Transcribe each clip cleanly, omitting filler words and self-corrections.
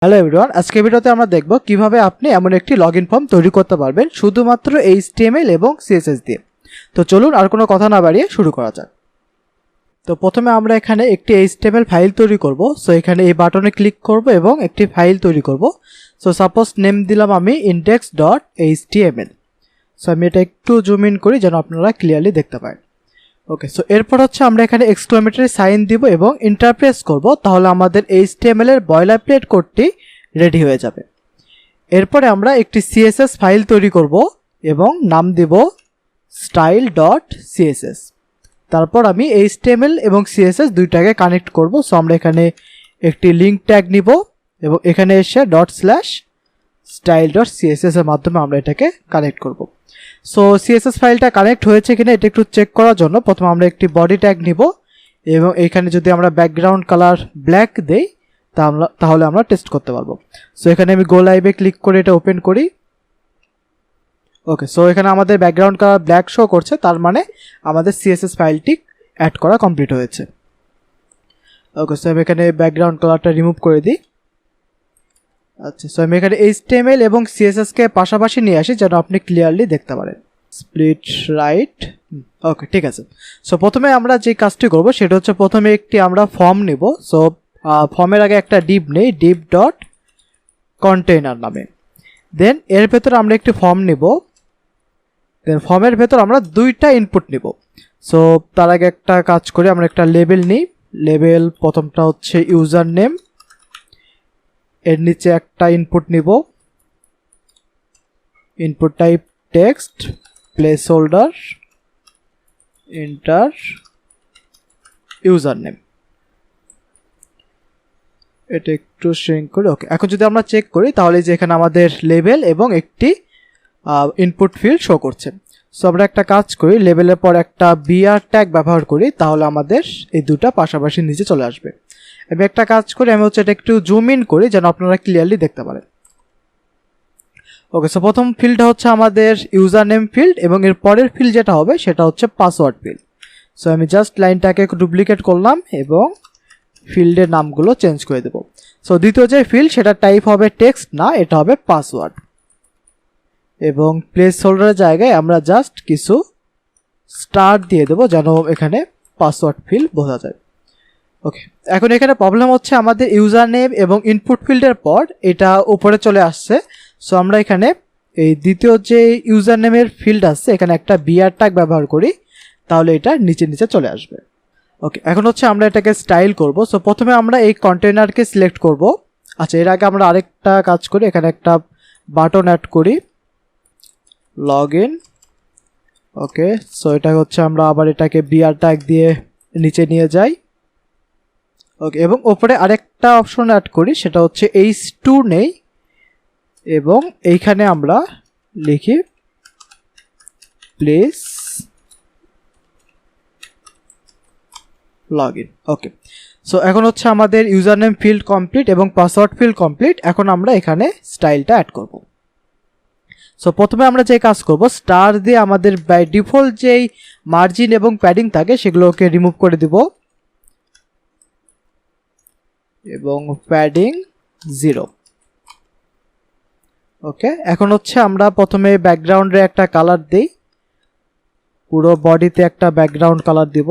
Hello everyone, আজকে ভিডিওতে আমরা দেখব কিভাবে আপনি এমন একটি লগইন ফর্ম তৈরি করতে পারবেন শুধুমাত্র HTML এবং CSS দিয়ে। তো চলুন আর কোনো কথা না বাড়িয়ে শুরু করা যাক। তো প্রথমে আমরা এখানে একটি HTML ফাইল তৈরি করব। সো এখানে এই বাটনে ক্লিক করব এবং একটি ফাইল তৈরি করব। সো সাপোজ নেম দিলাম আমি index.html। সো আমি এটা একটু জুম ইন করি যেন আপনারা ক্লিয়ারলি দেখতে পান। ওকে, সো এরপর হচ্ছে আমরা এখানে এক্সক্লেমেটরি সাইন দিব এবং এন্টার প্রেস করব, তাহলে আমাদের HTML এর বয়লারপ্লেট কোডটি রেডি হয়ে যাবে। এরপরে আমরা একটি CSS ফাইল তৈরি করব এবং নাম দিব style.css। তারপর আমি HTML এবং CSS দুইটাকে কানেক্ট করব। সো আমরা এখানে একটি লিংক ট্যাগ নিব এবং এখানে এসে .style.css এর মাধ্যমে আমরা এটাকে কানেক্ট করব। সো CSS ফাইলটা কানেক্ট হয়েছে কিনা এটা একটু চেক করার জন্য প্রথমে আমরা একটি বডি ট্যাগ নিব এবং এখানে যদি আমরা ব্যাকগ্রাউন্ড কালার ব্ল্যাক দেই তাহলে আমরা টেস্ট করতে পারবো। সো এখানে আমি গো লাইভে ক্লিক করে এটা ওপেন করি। ওকে, সো এখানে আমাদের ব্যাকগ্রাউন্ড কালার ব্ল্যাক শো করছে, তার মানে আমাদের CSS ফাইলটি অ্যাড করা কমপ্লিট হয়েছে। ওকে, সো আমি এখানে ব্যাকগ্রাউন্ড কালারটা রিমুভ করে দিই। আচ্ছা, সো আমি এখানে HTML এবং CSS কে পাশাপাশি নিয়ে আসি যেন আপনি ক্লিয়ারলি দেখতে পারেন। Split right. ওকে, ঠিক আছে। সো প্রথমে আমরা যে কাজটি করব সেটা হচ্ছে প্রথমে একটি আমরা ফর্ম নিব। সো ফর্মের আগে একটা ডিভ নেই, div.container নামে। দেন এর ভেতর আমরা একটি ফর্ম নিব। দেন ফর্মের ভেতর আমরা দুইটা ইনপুট নিব। সো তার আগে একটা কাজ করি, আমরা একটা লেবেল নিই। লেবেল প্রথমটা হচ্ছে ইউজার নেম, এর নিচে একটা ইনপুট নিব, input type text, place holder, enter, user name. এটা একটু শ্রিঙ্ক করি। ওকে, এখন যদি আমরা চেক করি তাহলে যে এখানে আমাদের লেবেল এবং একটি ইনপুট ফিল্ড শো করছে। সো আমরা একটা কাজ করি, লেবেলের পর একটা বিআর ট্যাগ ব্যবহার করি, তাহলে আমাদের এই দুটা পাশাপাশি নিচে চলে আসবে। আমি একটা কাজ করি, আমি হচ্ছে এটা একটু জুম ইন করি যেন আপনারা ক্লিয়ারলি দেখতে পারেন। ওকে, সো প্রথম ফিল্ডটা হচ্ছে আমাদের ইউজার নেম ফিল্ড এবং এর পরের ফিল্ড যেটা হবে সেটা হচ্ছে পাসওয়ার্ড ফিল্ড। সো আমি জাস্ট লাইনটাকে ডুপ্লিকেট করলাম এবং ফিল্ডের নামগুলো চেঞ্জ করে দেব। সো দ্বিতীয় যে ফিল্ড সেটা টাইপ হবে টেক্সট না, এটা হবে পাসওয়ার্ড। এবং প্লেস হোল্ডারের জায়গায় আমরা জাস্ট কিছু স্টার দিয়ে দেবো যেন এখানে পাসওয়ার্ড ফিল্ড বোঝা যায়। ওকে, এখন এখানে প্রবলেম হচ্ছে আমাদের ইউজার নেম এবং ইনপুট ফিল্ডের পর এটা উপরে চলে আসছে। সো আমরা এখানে এই দ্বিতীয় যে ইউজার নেমের ফিল্ড আসছে এখানে একটা বিআর ট্যাগ ব্যবহার করি, তাহলে এটা নিচে নিচে চলে আসবে। ওকে, এখন হচ্ছে আমরা এটাকে স্টাইল করব। সো প্রথমে আমরা এই কন্টেনারকে সিলেক্ট করব। আচ্ছা, এর আগে আমরা আরেকটা কাজ করি, এখানে একটা বাটন অ্যাড করি, লগ ইন। ওকে, সো এটা হচ্ছে আমরা আবার এটাকে বিআর ট্যাগ দিয়ে নিচে নিয়ে যাই। ওকে, এবং ওপরে আরেকটা অপশন অ্যাড করি, সেটা হচ্ছে H2 নেই এবং এইখানে আমরা লিখি please log in. Okay, so এখন হচ্ছে আমাদের ইউজার নেম ফিল্ড কমপ্লিট এবং পাসওয়ার্ড ফিল্ড কমপ্লিট। এখন আমরা এখানে স্টাইলটা অ্যাড করব। সো প্রথমে আমরা যে কাজ করব, স্টার দিয়ে আমাদের বাই ডিফল্ট যেই মার্জিন এবং প্যাডিং থাকে সেগুলোকে রিমুভ করে দিব এবং প্যাডিং 0। ওকে, এখন হচ্ছে আমরা প্রথমে ব্যাকগ্রাউন্ডে একটা কালার দেই, পুরো বডিতে একটা ব্যাকগ্রাউন্ড কালার দিব।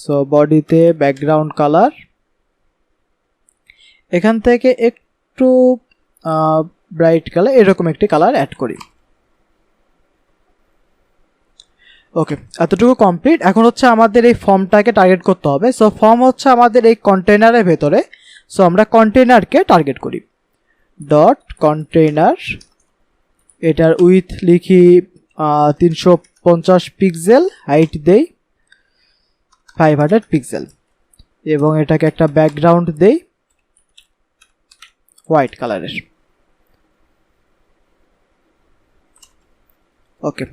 সো বডিতে ব্যাকগ্রাউন্ড কালার, এখান থেকে একটু ব্রাইট কালার, এরকম একটি কালার অ্যাড করি। ওকে, এতটুকু কমপ্লিট। এখন হচ্ছে আমাদের এই ফর্মটাকে টার্গেট করতে হবে। সো ফর্ম হচ্ছে আমাদের এই কন্টেনারের ভেতরে। সো আমরা কন্টেনারকে টার্গেট করি, ডট কন্টেনার, এটার উইথ লিখি 350 পিক্সেল, হাইট দেই 500 পিক্সেল এবং এটাকে একটা ব্যাকগ্রাউন্ড দেই হোয়াইট কালারের। ওকে,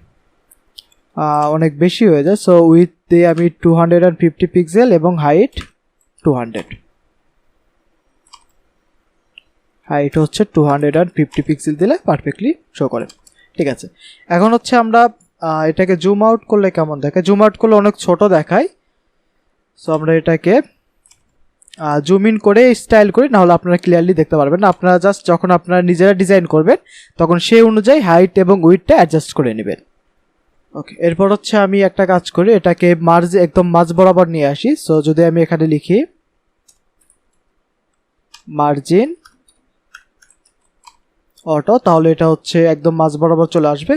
অনেক বেশি হয়ে যায়। সো উইথ দিয়ে আমি 250 পিক্সেল এবং হাইট 200, হাইট হচ্ছে 250 পিক্সেল দিলে পারফেক্টলি শো করে। ঠিক আছে, এখন হচ্ছে আমরা এটাকে জুম আউট করলে কেমন দেখায়? জুম আউট করলে অনেক ছোট দেখায়। সো আমরা এটাকে জুম ইন করে স্টাইল করি, নাহলে আপনারা ক্লিয়ারলি দেখতে পারবেন না। আপনারা জাস্ট যখন আপনারা নিজেরা ডিজাইন করবেন তখন সেই অনুযায়ী হাইট এবং উইডথটা অ্যাডজাস্ট করে নেবেন। ওকে, এরপর হচ্ছে আমি একটা কাজ করি, এটাকে একদম মাঝ বরাবর নিয়ে আসি। সো যদি আমি এখানে লিখি মার্জিন অটো, তাহলে এটা হচ্ছে একদম মাঝ বরাবর চলে আসবে,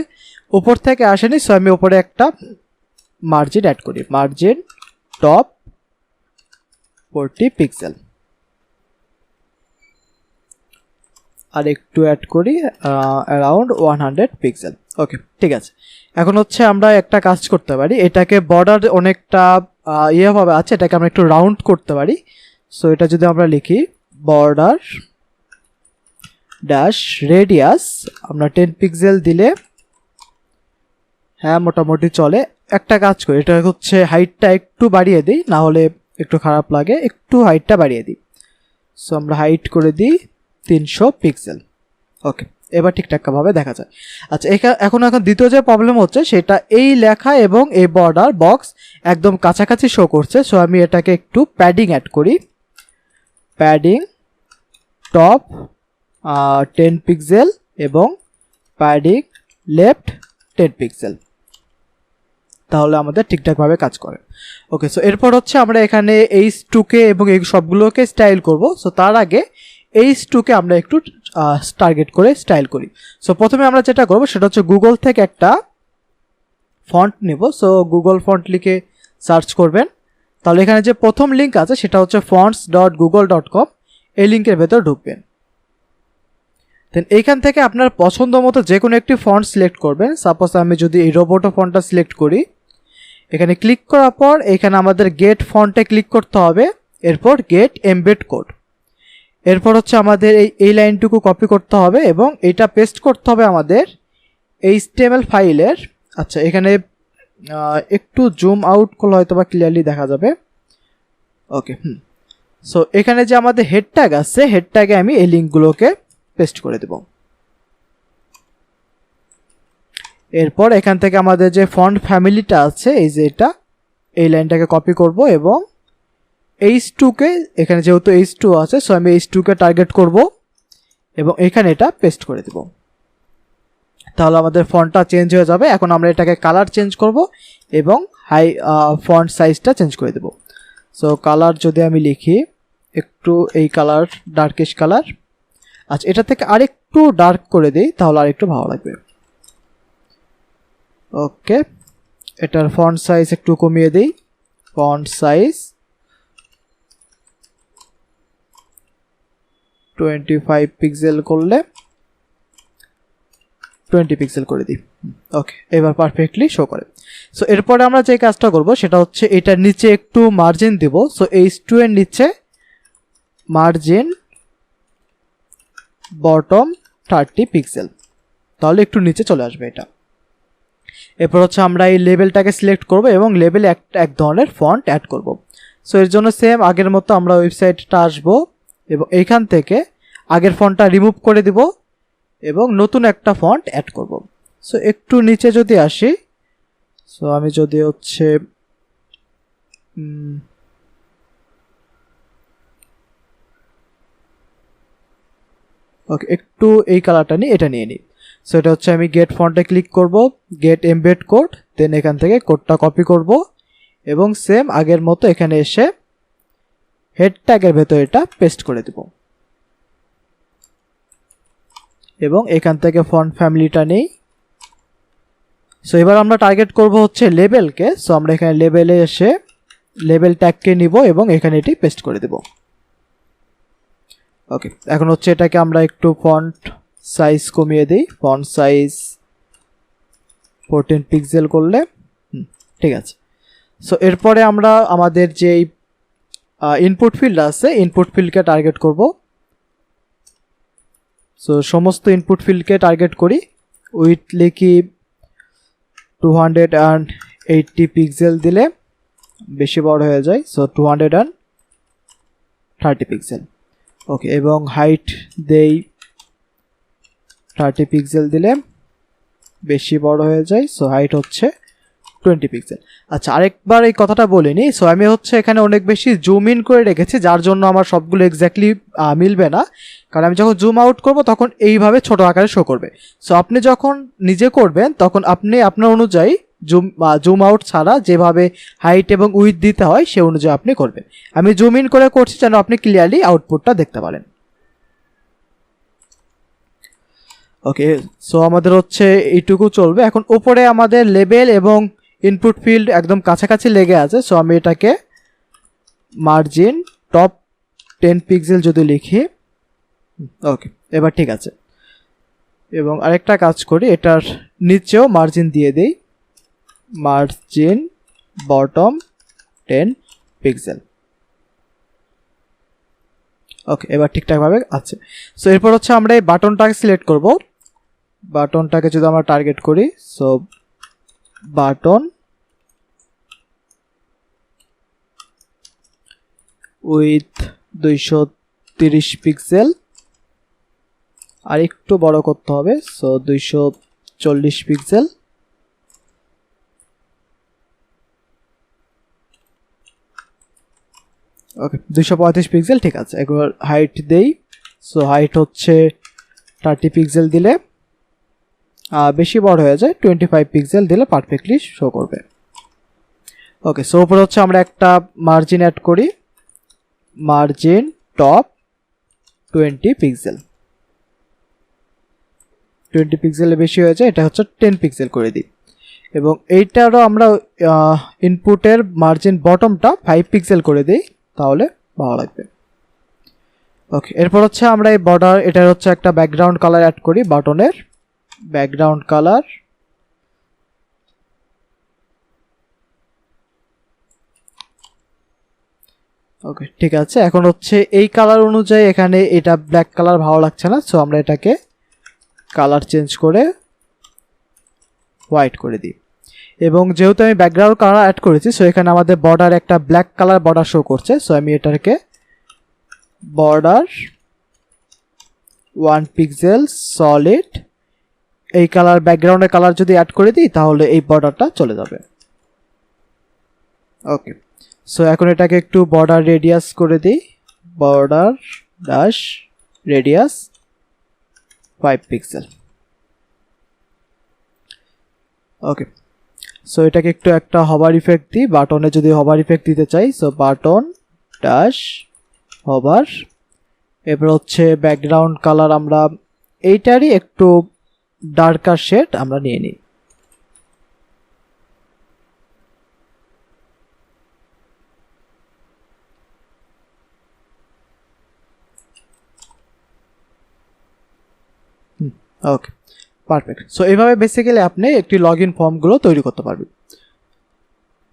উপর থেকে আসেনি। সো আমি উপরে একটা মার্জিন অ্যাড করি, মার্জিন টপ 40 পিক্সেল, আর একটু অ্যাড করি অ্যারাউন্ড 100 পিক্সেল। ওকে, ঠিক আছে। এখন হচ্ছে আমরা একটা কাজ করতে পারি, এটাকে বর্ডার অনেকটা ভাবে আছে, এটাকে আমরা একটু রাউন্ড করতে পারি। সো এটা যদি আমরা লিখি বর্ডার ড্যাশ রেডিয়াস, আমরা 10 পিক্সেল দিলে হ্যাঁ মোটামুটি চলে। একটা কাজ করি, এটা হচ্ছে হাইটটা একটু বাড়িয়ে দিই, না হলে একটু খারাপ লাগে, একটু হাইটটা বাড়িয়ে দিই। সো আমরা হাইট করে দিই 300 পিক্সেল। ওকে, এবার ঠিকঠাকভাবে দেখা যায়। আচ্ছা, এখন দ্বিতীয় যে প্রবলেম হচ্ছে সেটা এই লেখা এবং এই বর্ডার বক্স একদম কাছাকাছি শো করছে। সো আমি এটাকে একটু প্যাডিং অ্যাড করি, প্যাডিং টপ 10 পিক্সেল এবং প্যাডিং লেফট 10 পিক্সেল, তাহলে আমাদের ঠিকঠাকভাবে কাজ করে। ওকে, সো এরপর হচ্ছে আমরা এখানে H2কে এবং এই সবগুলোকে স্টাইল করব। সো তার আগে H2কে আমরা একটু টার্গেট করে স্টাইল করি। সো প্রথমে আমরা যেটা করব সেটা হচ্ছে গুগল থেকে একটা ফন্ট নেব। সো গুগল ফন্ট লিখে সার্চ করবেন, তাহলে এখানে যে প্রথম লিঙ্ক আছে সেটা হচ্ছে fonts.google.com, এই লিঙ্কের ভেতর ঢুকবেন। দেন এইখান থেকে আপনার পছন্দ মতো যে কোনো একটি ফন্ট সিলেক্ট করবেন। সাপোজ আমি যদি এই রোবোটো ফন্টটা সিলেক্ট করি, এখানে ক্লিক করার পর এখানে আমাদের গেট ফন্টে ক্লিক করতে হবে, এরপর গেট এমবেড কোড। এরপর হচ্ছে আমাদের এই লাইনটুকু কপি করতে হবে এবং এটা পেস্ট করতে হবে আমাদের HTML ফাইলের। আচ্ছা, এখানে একটু জুম আউট করলে হয়তো বা ক্লিয়ারলি দেখা যাবে। ওকে, সো এখানে যে আমাদের হেড ট্যাগ আছে, হেড ট্যাগে আমি এই লিঙ্কগুলোকে পেস্ট করে দেব। এরপর এখান থেকে আমাদের যে ফন্ট ফ্যামিলিটা আছে, এই যে এটা, এই লাইনটাকে কপি করব এবং H2কে, এখানে যেহেতু H2 আছে সো আমি H2কে টার্গেট করব এবং এখানে এটা পেস্ট করে দেব, তাহলে আমাদের ফন্টটা চেঞ্জ হয়ে যাবে। এখন আমরা এটাকে কালার চেঞ্জ করব এবং ফন্ট সাইজটা চেঞ্জ করে দেব। সো কালার যদি আমি লিখি একটু এই কালার, ডার্কিশ কালার। আচ্ছা, এটা থেকে আরেকটু ডার্ক করে দিই, তাহলে আরেকটু ভালো লাগবে। ওকে, এটার ফন্ট সাইজ একটু কমিয়ে দিই, ফন্ট সাইজ 25 পিক্সেল করলে 20 পিক্সেল করে দিই। ওকে, এবার পারফেক্টলি শো করে। সো এরপরে আমরা যে কাজটা করব সেটা হচ্ছে এটার নিচে একটু মার্জিন দিব। সো H2 এর নিচে মার্জিন বটম 30 পিক্সেল, তাহলে একটু নিচে চলে আসবে এটা। এরপর হচ্ছে আমরা এই লেবেলটাকে সিলেক্ট করব এবং লেবেলে এক ধরনের ফন্ট অ্যাড করব। সো এর জন্য সেম আগের মতো আমরা ওয়েবসাইটটা আসব এবং এইখান থেকে আগের ফন্টটা রিমুভ করে দিব এবং নতুন একটা ফন্ট অ্যাড করব। সো একটু নিচে যদি আসি, সো আমি যদি হচ্ছে ওকে, একটু এই কালারটা নিই, এটা নিয়ে নিই। সো এটা হচ্ছে আমি গেট ফন্টে ক্লিক করব, গেট এমবেড কোড, দেন এখান থেকে কোডটা কপি করব এবং সেম আগের মতো এখানে এসে হেড ট্যাগের ভেতর এটা পেস্ট করে দেব এবং এখান থেকে ফন্ট ফ্যামিলিটা নেই। সো এবার আমরা টার্গেট করব হচ্ছে লেবেলকে। সো আমরা এখানে লেবেলে এসে লেবেল ট্যাগকে নিব এবং এখানে এটি পেস্ট করে দেব। ওকে, এখন হচ্ছে এটাকে আমরা একটু ফন্ট সাইজ কমিয়ে দিই, ফন্ট সাইজ 14 পিক্সেল করলে ঠিক আছে। সো এরপরে আমরা আমাদের যে ইনপুট ফিল্ড আছে, ইনপুট ফিল্ডকে টার্গেট করব। সো সমস্ত ইনপুট ফিল্ডকে টার্গেট করি, উইথ লিখি 280 পিক্সেল দিলে বেশি বড় হয়ে যায়। So 230 pixel. ওকে, এবং হাইট দেই 30 পিক্সেল দিলে বেশি বড় হয়ে যায়। সো হাইট হচ্ছে 20 পিক্সেল। আচ্ছা, আরেকবার এই কথাটা বলিনি। সো আমি হচ্ছে এখানে অনেক বেশি জুম ইন করে রেখেছি, যার জন্য আমার সবগুলো এক্স্যাক্টলি মিলবে না, কারণ আমি যখন জুম আউট করব তখন এইভাবে ছোট আকারে শো করবে। সো আপনি যখন নিজে করবেন তখন আপনি আপনার অনুযায়ী জুম আউট ছাড়া যেভাবে হাইট এবং উইডথ দিতে হয় সে অনুযায়ী আপনি করবেন। আমি জুম ইন করে করছি যেন আপনি ক্লিয়ারলি আউটপুটটা দেখতে পারেন। ওকে, সো আমাদের হচ্ছে এইটুকু চলবে। এখন উপরে আমাদের লেবেল এবং ইনপুট ফিল্ড একদম কাছাকাছি লেগে আছে। সো আমি এটাকে মার্জিন টপ 10 পিক্সেল যদি লিখি, ওকে, এবার ঠিক আছে। এবং আরেকটা কাজ করি, এটার নিচেও মার্জিন দিয়ে দেই, মার্জিন বটম 10 পিক্সেল। ওকে, এবার ঠিকঠাকভাবে আছে। সো এরপর হচ্ছে আমরা এই বাটনটাকে সিলেক্ট করব। বাটনটাকে যদি আমরা টার্গেট করি, সো বাটন উইথ 230 পিক্সেল, আর একটু বড় করতে হবে, সো 240 পিক্সেল। ওকে, 235 পিক্সেল, ঠিক আছে। একবার হাইট দেই, সো হাইট হচ্ছে 30 পিক্সেল দিলে বেশি বড় হয়ে যায়, 25 পিক্সেল দিলে পারফেক্টলি শো করবে। ওকে, সো উপরে হচ্ছে আমরা একটা মার্জিন অ্যাড করি, মার্জিন টপ 20 পিক্সেল। 20 পিক্সেলের বেশি হয়ে যায়, এটা হচ্ছে 10 পিক্সেল করে দিই। এবং এইটারও আমরা ইনপুটের মার্জিন বটমটা 5 পিক্সেল করে দিই, তাহলে ভালো লাগবে। ওকে, এরপর হচ্ছে আমরা এই বর্ডার, এটার হচ্ছে একটা ব্যাকগ্রাউন্ড কালার অ্যাড করি, বাটনের ব্যাকগ্রাউন্ড কালার। ওকে, ঠিক আছে। এখন হচ্ছে এই কালার অনুযায়ী এখানে এটা ব্ল্যাক কালার ভালো লাগছে না, সো আমরা এটাকে কালার চেঞ্জ করে হোয়াইট করে দিই। এবং যেহেতু আমি ব্যাকগ্রাউন্ড কালার অ্যাড করেছি, সো এখানে আমাদের বর্ডার একটা ব্ল্যাক কালার বর্ডার শো করছে। সো আমি এটাকে বর্ডার 1 পিক্সেল সলিড এই কালার, ব্যাকগ্রাউন্ডের কালার যদি অ্যাড করে দিই তাহলে এই বর্ডারটা চলে যাবে। ওকে, সো এখন এটাকে একটু বর্ডার রেডিয়াস করে দিই, বর্ডার ড্যাশ রেডিয়াস 5 পিক্সেল। ওকে, সো এটাকে একটু একটা হভার ইফেক্ট দিই, বাটনে যদি হভার ইফেক্ট দিতে চাই, সো বাটন ড্যাশ হভার। এবার হচ্ছে ব্যাকগ্রাউন্ড কালার আমরা এইটারই একটু ডার্কার শেড আমরা নিয়ে নিই। ওকে, পারফেক্ট। সো এইভাবে বেসিক্যালি আপনি একটি লগ ইন ফর্মগুলো তৈরি করতে পারবেন।